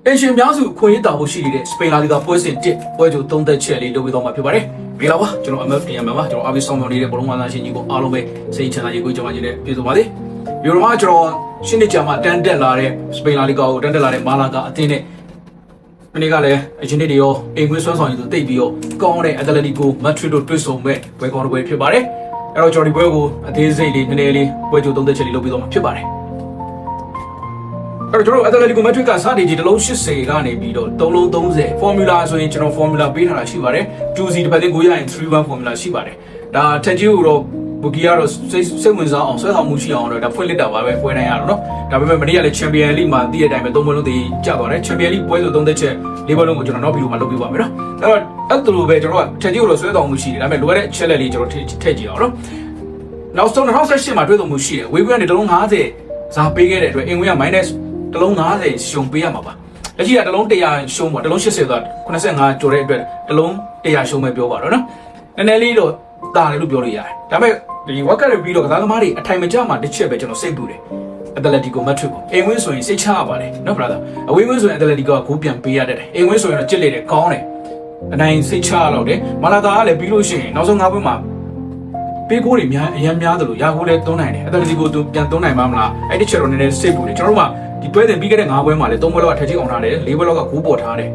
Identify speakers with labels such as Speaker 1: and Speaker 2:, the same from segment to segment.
Speaker 1: Asian များစုခွင့်ရတာဖို့ရှိနေတဲ့ Spain La Liga ပွဲစဉ်1ပွဲကြို3သက်ချက်လေးလုပ်ပြီးတော့မှာဖြစ်ပါတယ်။မင်္ဂလာပါကျွန်တော် MFD မှာပါကျွန်တော်အားပေးဆောင်နေတဲ့ဘောလုံးဝါသရှင်ကြီးကိုအားလုံးပဲစိတ်ချမ်းသာရေးကိုကြောင်းရတဲ့ပြည်သူပါလေ။ဒီလိုမှကျွန်တော်ရှင်းနေကြမှာတန်တက်လာတဲ့ Spain La Liga ကိုတန်တက်လာတဲ့မာလာကာအသင်းနဲ့ဒီနေ့ကလည်းအချင်းတွေရောအိမ်ခွေးဆွမ်းဆောင်ရည်ဆိုတိတ်ပြီးတော့ကောင်းတဲ့ Atletico Madrid တို့တွေ့ဆုံမဲ့ပွဲကောင်းတစ်ပွဲဖြစ်ပါတယ်။အဲ့တော့ကျွန်တော်ဒီပွဲကိုအသေးစိတ်လေးနည်းနည်းလေးပွဲကြို3သက်ချက်လေးလုပ်ပြီးတော့မှာဖြစ်ပါတယ်။အဲ့တော့ကျွန်တော် Atletico Madrid ကစတင်ကြီးတစ်လုံး80ကနေပြီးတော့3လုံး30 formula ဆိုရင်ကျွန်တော် formula ပေးထားတာရှိပါတယ် 2C တစ်ပတ်လေးကိုရရင် 3-1 formula ရှိပါတယ်ဒါထက်ကြီးကိုတော့ဘူကီကတော့စိတ်ဝင်စားအောင်ဆွဲဆောင်မှုရှိအောင်တော့ဒါဖွင့်လက်တာပါပဲပွဲနိုင်ရတော့เนาะဒါပေမဲ့မနေ့ကလည်း Champions League မှာတည့်တဲ့အတိုင်းပဲ3ပွဲလုံးတည်ကြသွားတယ် Champions League ပွဲဆို3သက်ချက်4ပွဲလုံးကိုကျွန်တော်နောက်ဗီဒီယိုမှာလုပ်ပြပါမယ်เนาะအဲ့တော့အဲ့လိုပဲကျွန်တော်ကထက်ကြီးကိုတော့ဆွဲဆောင်မှုရှိတယ်ဒါပေမဲ့လိုအပ်တဲ့အချက်လက်လေးကျွန်တော်ထည့်ကြည့်အောင်เนาะနောက်ဆုံး2018မှာတွေ့ဆုံမှုရှိတယ်ဝေးကွင်းကနေတလုံး50ဇာပေးခဲ့တဲ့အတွက်အင်ဝင်က minus တလုံး90ရှုံပေးရမှာပါလက်ရှိကတလုံး100ရှုံပေါ့တလုံး80ဆိုတာ85ကျော်တဲ့အတွက်တလုံး100ရှုံပဲပြောပါတော့နော်နည်းနည်းလေးတော့တာတယ်လို့ပြောလို့ရတယ်ဒါပေမဲ့ဒီဝက်ကရပြီးတော့ကစားသမားတွေအထိုင်မကျမှတစ်ချက်ပဲကျွန်တော်စိတ်ပူတယ် Atletico Madrid ကိုအိမ်ဝင်းဆိုရင်စိတ်ချရပါတယ်နော် brother အဝေးဝင်းဆိုရင် Atletico ကဂိုးပြန်ပေးရတတ်တယ်အိမ်ဝင်းဆိုရင်တော့ကြစ်လေတယ်ကောင်းတယ်အနိုင်စိတ်ချရတော့တယ်မာလာကာကလည်းပြီးလို့ရှိရင်နောက်ဆုံး5ပွဲမှာပေးကိုတွေအများများတယ်လို့ရာခိုးလဲသွန်းနိုင်တယ် Atletico သူပြန်သွန်းနိုင်မှာမလားအဲ့ဒီချက်တော့နည်းနည်းစိတ်ပူတယ်ကျွန်တော်တို့ကဒီတွဲတင်ပြီးခဲ့တဲ့9ပွဲမှာလည်း3ပွဲလောက်ကထက်ကြီးအောင်ထားတယ်4ပွဲလောက်ကဂိုးပေါ်ထားတယ်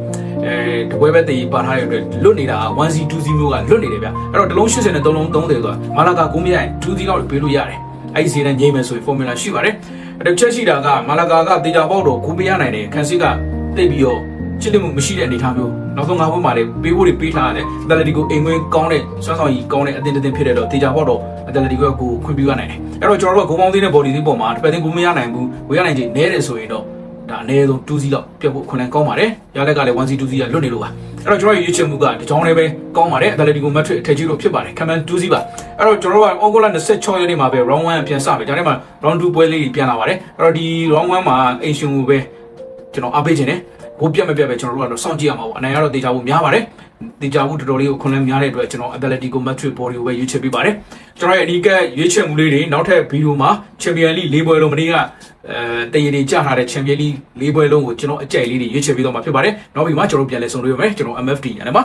Speaker 1: တပွဲပဲတည်ပါထားတဲ့အတွက်လွတ်နေတာ 1C 2C မျိုးကလွတ်နေတယ်ဗျအဲ့တော့တလုံး80နဲ့3လုံး30ဆိုတာမာလာကာဂိုးမရရင် 2C လောက်ပေးလို့ရတယ်အဲ့ဒီစီနဲ့ငြိမ်းမယ်ဆိုရင် formula ရှိပါတယ်အဲ့တော့ချက်ရှိတာကမာလာကာကတေချာပေါက်တော့ဂိုးပေးရနိုင်တယ်ခန်စစ်ကတိတ်ပြီးတော့ချစ်တယ်မှုမရှိတဲ့အနေအထားမျိုးနောက်ဆုံး9ပွဲမှာလည်းပေးဖို့တွေပေးထားရတယ် Atletico အိမ်ဝင်ကောင်းတဲ့စွမ်းဆောင်ရည်ကောင်းတဲ့အသင်းဖြစ်တဲ့တော့တေချာပေါက်တော့ Atletico ကိုခွင့်ပြုရနိုင်တယ်အဲ့တော့ကျွန်တော်တို့ကဂိုးပေါင်းသေးတဲ့ body သေးပေါ်မှာတစ်ပတ်သိန်းဂိုးမရနိုင်ဘူးဝေးရနိုင်ချင်နဲတယ်ဆိုရင်တော့ဒါအနည်းဆုံး 2C လောက်ပြတ်ဖို့ခွင့်လန်းကောင်းပါတယ်ရလက်ကလည်း 1C 2C ကလွတ်နေလို့ပါအဲ့တော့ကျွန်တော်ရွေးချယ်မှုကဒီကြောင်းလေးပဲကောင်းပါတယ် Atletico Madrid အထက်ကြီးလို့ဖြစ်ပါတယ် Command 2C ပါအဲ့တော့ကျွန်တော်တို့က August 26ရက်နေ့မှာပဲ round 1ပြန်စမယ်ဒါနဲ့မှ round 2ပွဲလေးပြန်လာပါတယ်အဲ့တော့ဒီ round 1မှာအိမ်ရှင်ကိုပဲကျွန်တော်အားပေးခြင်းတယ်ဘိုးပြတ်မပြတ်ပဲကျွန်တော်တို့ကတော့စောင့်ကြည့်ရမှာပေါ့အနိုင်ကတော့တေချာဖို့များပါတယ်တေချာဖို့တော်တော်လေးကိုခွန်လန်းများတဲ့အတွက်ကျွန်တော် Atletico Madrid body ကိုပဲရွေးချယ်ပေးပါတယ်ကျွန်တော်ရဲ့အနီးကရွေးချယ်မှုလေးတွေနောက်ထပ်ဗီဒီယိုမှာ Champions League 4ပွဲလုံးမနေ့ကတည်ရည်ကြထားတဲ့ Champions League 4ပွဲလုံးကိုကျွန်တော်အကြိုက်လေးတွေရွေးချယ်ပေးတော့မှာဖြစ်ပါတယ်နောက်ပြီးမှကျွန်တော်ပြန်လည်ဆုံတွေ့ရမယ်ကျွန်တော် MFD ရနေပါ